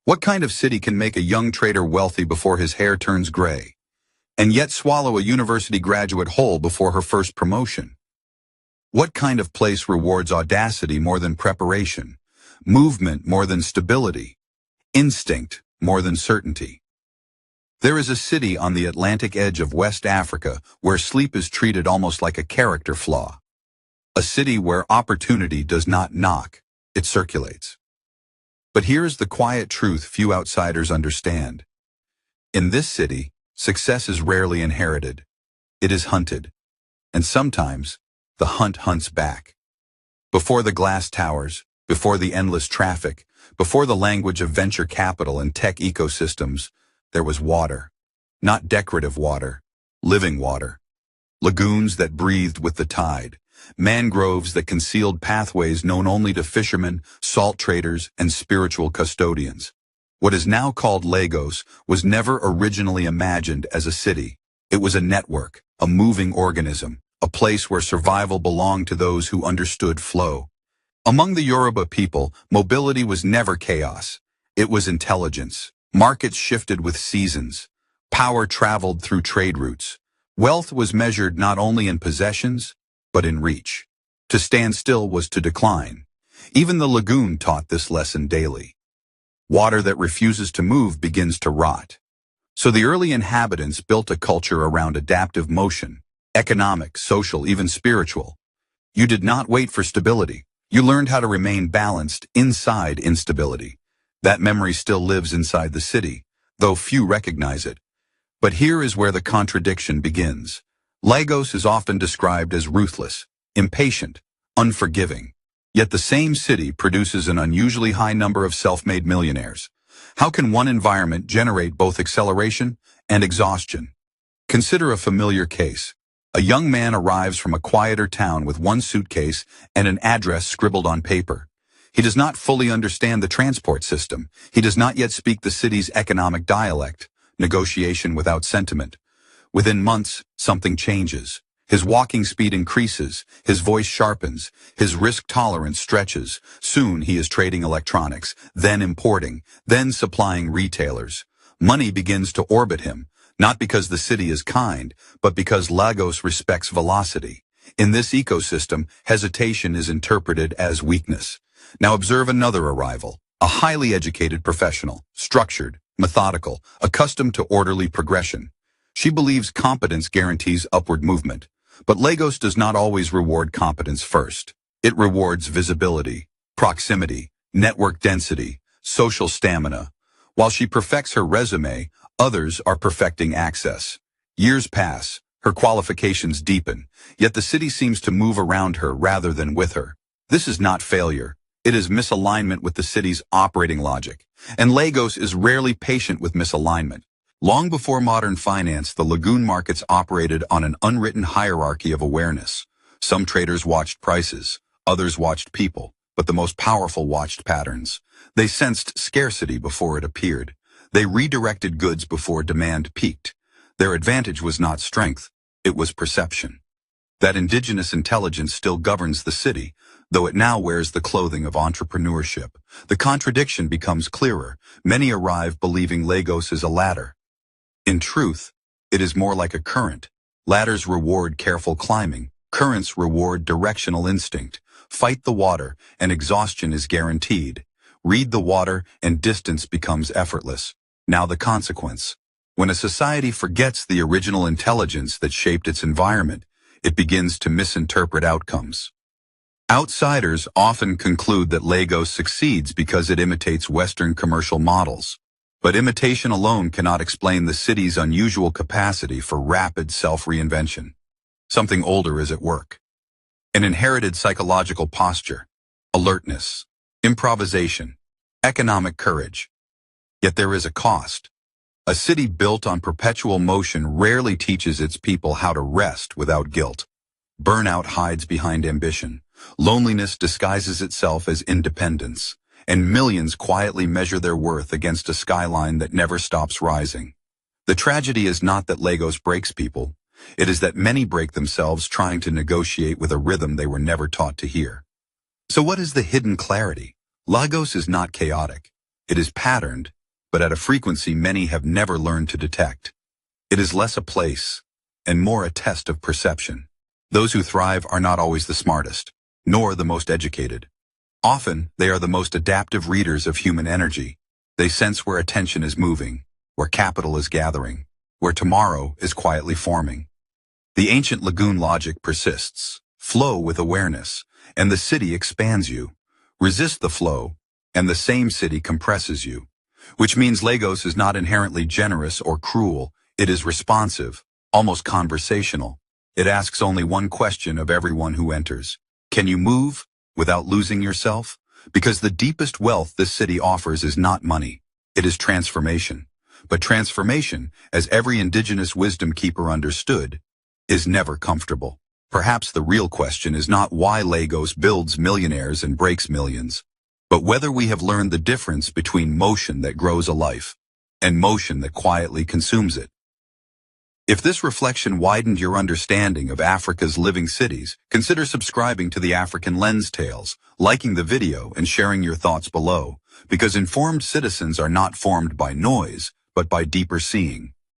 What kind of city can make a young trader wealthy before his hair turns gray, and yet swallow a university graduate whole before her first promotion? What kind of place rewards audacity more than preparation, movement more than stability, instinct more than certainty? There is a city on the Atlantic edge of West Africa where sleep is treated almost like a character flaw. A city where opportunity does not knock, it circulates. But here is the quiet truth few outsiders understand. In this city, success is rarely inherited. It is hunted. And sometimes, the hunt hunts back. Before the glass towers, before the endless traffic, before the language of venture capital and tech ecosystems, there was water. Not decorative water, living water. Lagoons that breathed with the tide. Mangroves that concealed pathways known only to fishermen, salt traders, and spiritual custodians. What is now called Lagos was never originally imagined as a city. It was a network, a moving organism, a place where survival belonged to those who understood flow. Among the Yoruba people, mobility was never chaos. It was intelligence. Markets shifted with seasons. Power traveled through trade routes. Wealth was measured not only in possessions, but in reach. To stand still was to decline. Even the lagoon taught this lesson daily. Water that refuses to move begins to rot. So the early inhabitants built a culture around adaptive motion, economic, social, even spiritual. You did not wait for stability. You learned how to remain balanced inside instability. That memory still lives inside the city, though few recognize it. But here is where the contradiction begins. Lagos is often described as ruthless, impatient, unforgiving. Yet the same city produces an unusually high number of self-made millionaires. How can one environment generate both acceleration and exhaustion? Consider a familiar case. A young man arrives from a quieter town with one suitcase and an address scribbled on paper. He does not fully understand the transport system. He does not yet speak the city's economic dialect, negotiation without sentiment. Within months, something changes. His walking speed increases, his voice sharpens, his risk tolerance stretches. Soon he is trading electronics, then importing, then supplying retailers. Money begins to orbit him, not because the city is kind, but because Lagos respects velocity. In this ecosystem, hesitation is interpreted as weakness. Now observe another arrival, a highly educated professional, structured, methodical, accustomed to orderly progression. She believes competence guarantees upward movement. But Lagos does not always reward competence first. It rewards visibility, proximity, network density, social stamina. While she perfects her resume, others are perfecting access. Years pass, her qualifications deepen, yet the city seems to move around her rather than with her. This is not failure. It is misalignment with the city's operating logic. And Lagos is rarely patient with misalignment. Long before modern finance, the lagoon markets operated on an unwritten hierarchy of awareness. Some traders watched prices, others watched people, but the most powerful watched patterns. They sensed scarcity before it appeared. They redirected goods before demand peaked. Their advantage was not strength, it was perception. That indigenous intelligence still governs the city, though it now wears the clothing of entrepreneurship. The contradiction becomes clearer. Many arrive believing Lagos is a ladder. In truth, it is more like a current. Ladders reward careful climbing. Currents reward directional instinct. Fight the water, and exhaustion is guaranteed. Read the water, and distance becomes effortless. Now the consequence. When a society forgets the original intelligence that shaped its environment, it begins to misinterpret outcomes. Outsiders often conclude that Lagos succeeds because it imitates Western commercial models. But imitation alone cannot explain the city's unusual capacity for rapid self-reinvention. Something older is at work. An inherited psychological posture, alertness, improvisation, economic courage. Yet there is a cost. A city built on perpetual motion rarely teaches its people how to rest without guilt. Burnout hides behind ambition. Loneliness disguises itself as independence. And millions quietly measure their worth against a skyline that never stops rising. The tragedy is not that Lagos breaks people. It is that many break themselves trying to negotiate with a rhythm they were never taught to hear. So what is the hidden clarity? Lagos is not chaotic. It is patterned, but at a frequency many have never learned to detect. It is less a place, and more a test of perception. Those who thrive are not always the smartest, nor the most educated. Often, they are the most adaptive readers of human energy. They sense where attention is moving, where capital is gathering, where tomorrow is quietly forming. The ancient lagoon logic persists. Flow with awareness, and the city expands you. Resist the flow, and the same city compresses you. Which means Lagos is not inherently generous or cruel. It is responsive, almost conversational. It asks only one question of everyone who enters. Can you move without losing yourself? Because the deepest wealth this city offers is not money. It is transformation. But transformation, as every indigenous wisdom keeper understood, is never comfortable. Perhaps the real question is not why Lagos builds millionaires and breaks millions, but whether we have learned the difference between motion that grows a life and motion that quietly consumes it. If this reflection widened your understanding of Africa's living cities, consider subscribing to the African Lens Tales, liking the video, and sharing your thoughts below, because informed citizens are not formed by noise, but by deeper seeing.